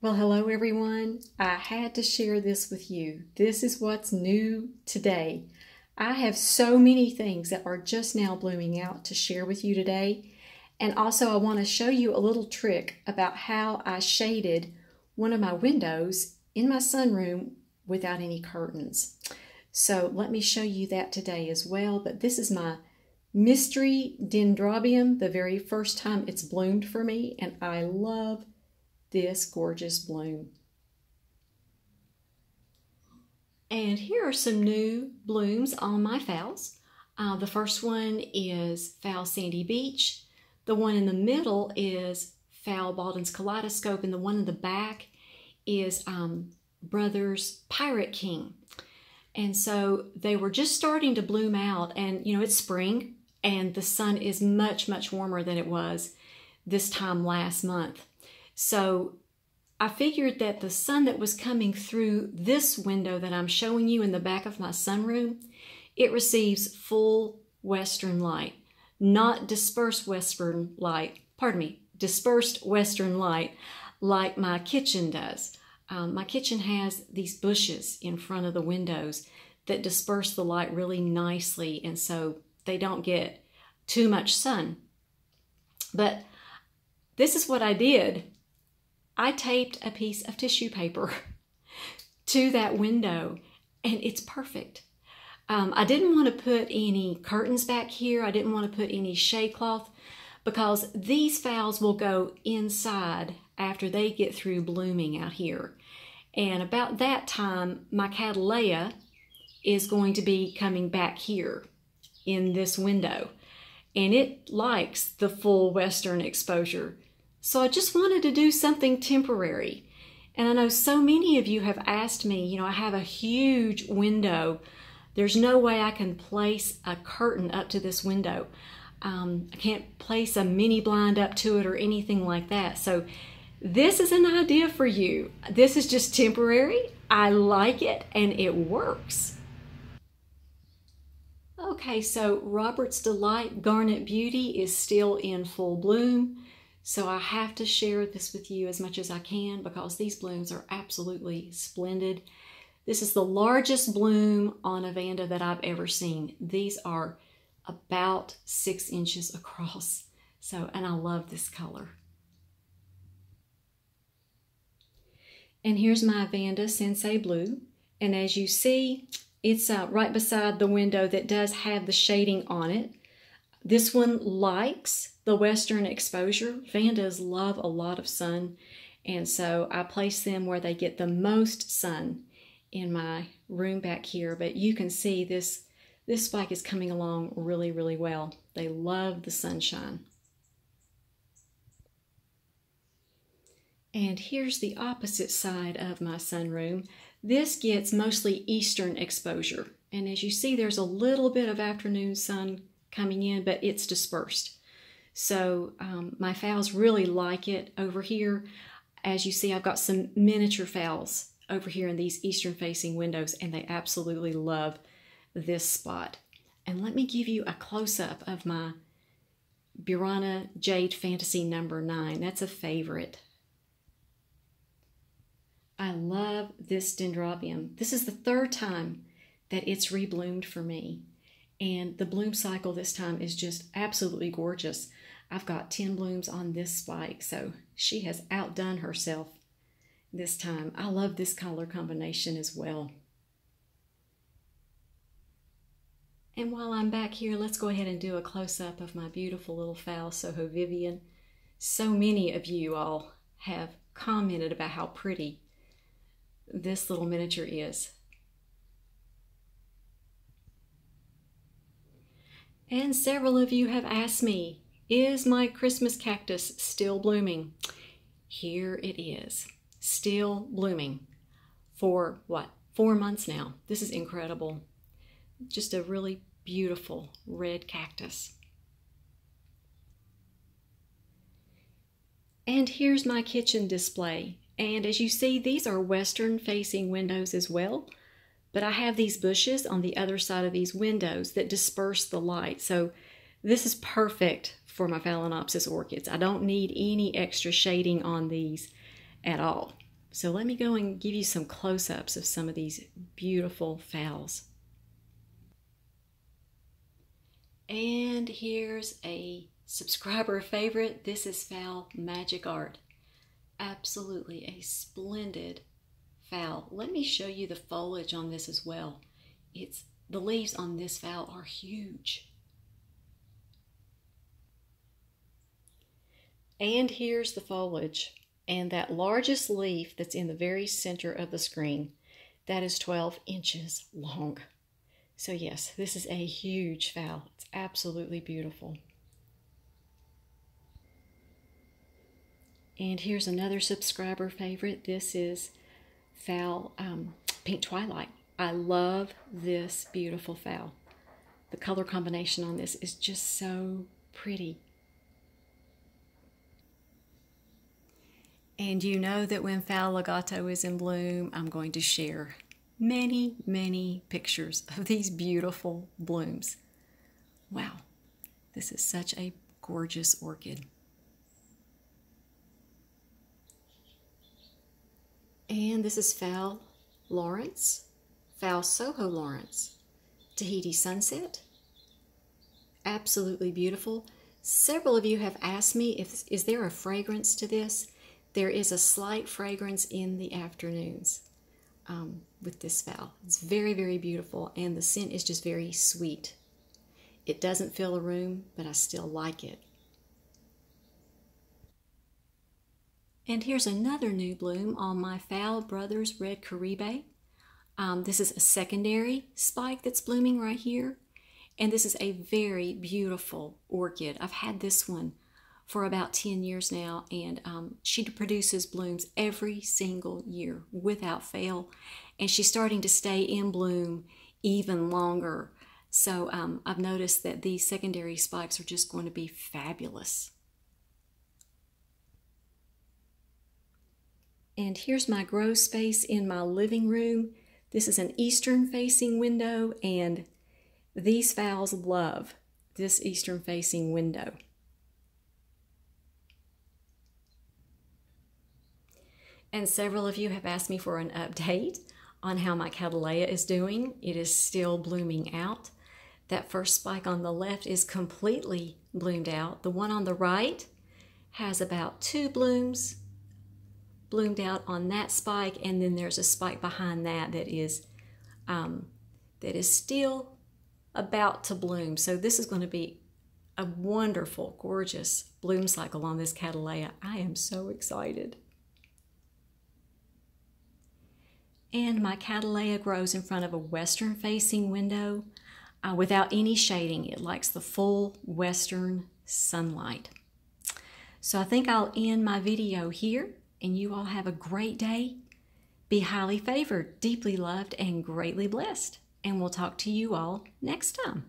Well, hello everyone. I had to share this with you. This is what's new today. I have so many things that are just now blooming out to share with you today. And also I want to show you a little trick about how I shaded one of my windows in my sunroom without any curtains. So let me show you that today as well. But this is my mystery dendrobium, the very first time it's bloomed for me, and I love this gorgeous bloom. And here are some new blooms on my phals. The first one is FAL Sandy Beach. The one in the middle is FAL Baldwin's Kaleidoscope, and the one in the back is Brothers Pirate King. And so they were just starting to bloom out, and you know, it's spring and the sun is much, much warmer than it was this time last month. So I figured that the sun that was coming through this window that I'm showing you in the back of my sunroom, it receives full western light, not dispersed western light, dispersed western light like my kitchen does. My kitchen has these bushes in front of the windows that disperse the light really nicely, and so they don't get too much sun. But this is what I did. I taped a piece of tissue paper to that window, and it's perfect. I didn't want to put any curtains back here. I didn't want to put any shade cloth because these phals will go inside after they get through blooming out here. And about that time, my Cataleya is going to be coming back here in this window, and it likes the full western exposure. So I just wanted to do something temporary. And I know so many of you have asked me, you know, I have a huge window. There's no way I can place a curtain up to this window. I can't place a mini blind up to it or anything like that. So this is an idea for you. This is just temporary. I like it and it works. Okay, so Robert's Delight Garnet Beauty is still in full bloom. So I have to share this with you as much as I can because these blooms are absolutely splendid. This is the largest bloom on a Banda that I've ever seen. These are about 6 inches across. So, and I love this color. And here's my Banda Sensei Blue. And as you see, it's right beside the window that does have the shading on it. This one likes the western exposure. Bandas love a lot of sun, and so I place them where they get the most sun in my room back here. But you can see this spike is coming along really, really well. They love the sunshine. And here's the opposite side of my sunroom. This gets mostly eastern exposure, and as you see, there's a little bit of afternoon sun coming in, but it's dispersed. So my phals really like it over here. As you see, I've got some miniature phals over here in these eastern facing windows, and they absolutely love this spot. And let me give you a close-up of my Burana Jade Fantasy number 9. That's a favorite. I love this dendrobium. This is the third time that it's rebloomed for me. And the bloom cycle this time is just absolutely gorgeous. I've got 10 blooms on this spike, so she has outdone herself this time. I love this color combination as well. And while I'm back here, let's go ahead and do a close-up of my beautiful little FAL Soho Vivian. So many of you all have commented about how pretty this little miniature is. And several of you have asked me, is my Christmas cactus still blooming? Here it is, still blooming for what, 4 months now. This is incredible. Just a really beautiful red cactus. And here's my kitchen display. And as you see, these are western facing windows as well. But I have these bushes on the other side of these windows that disperse the light. So this is perfect for my Phalaenopsis orchids. I don't need any extra shading on these at all. So let me go and give you some close-ups of some of these beautiful phals. And here's a subscriber favorite. This is FAL Magic Art. Absolutely a splendid phal. Let me show you the foliage on this as well. The leaves on this phal are huge. And here's the foliage. And that largest leaf that's in the very center of the screen, that is 12 inches long. So yes, this is a huge phal. It's absolutely beautiful. And here's another subscriber favorite. This is FAL Pink Twilight. I love this beautiful phal. The color combination on this is just so pretty. And you know that when FAL Legato is in bloom, I'm going to share many, many pictures of these beautiful blooms. Wow, this is such a gorgeous orchid. And this is FAL Lawrence, FAL Soho Lawrence, Tahiti Sunset. Absolutely beautiful. Several of you have asked me, is there a fragrance to this? There is a slight fragrance in the afternoons with this phal. It's very, very beautiful, and the scent is just very sweet. It doesn't fill a room, but I still like it. And here's another new bloom on my FAL Brothers Red Curry Bay. This is a secondary spike that's blooming right here. And this is a very beautiful orchid. I've had this one for about 10 years now, and she produces blooms every single year without fail. And she's starting to stay in bloom even longer. So I've noticed that these secondary spikes are just going to be fabulous. And here's my grow space in my living room. This is an eastern facing window, and these phals love this eastern facing window. And several of you have asked me for an update on how my Cataleya is doing. It is still blooming out. That first spike on the left is completely bloomed out. The one on the right has about 2 blooms bloomed out on that spike, and then there's a spike behind that that is still about to bloom. So this is going to be a wonderful, gorgeous bloom cycle on this Cataleya. I am so excited. And my Cataleya grows in front of a western facing window without any shading. It likes the full western sunlight. So I think I'll end my video here, and you all have a great day. Be highly favored, deeply loved, and greatly blessed. And we'll talk to you all next time.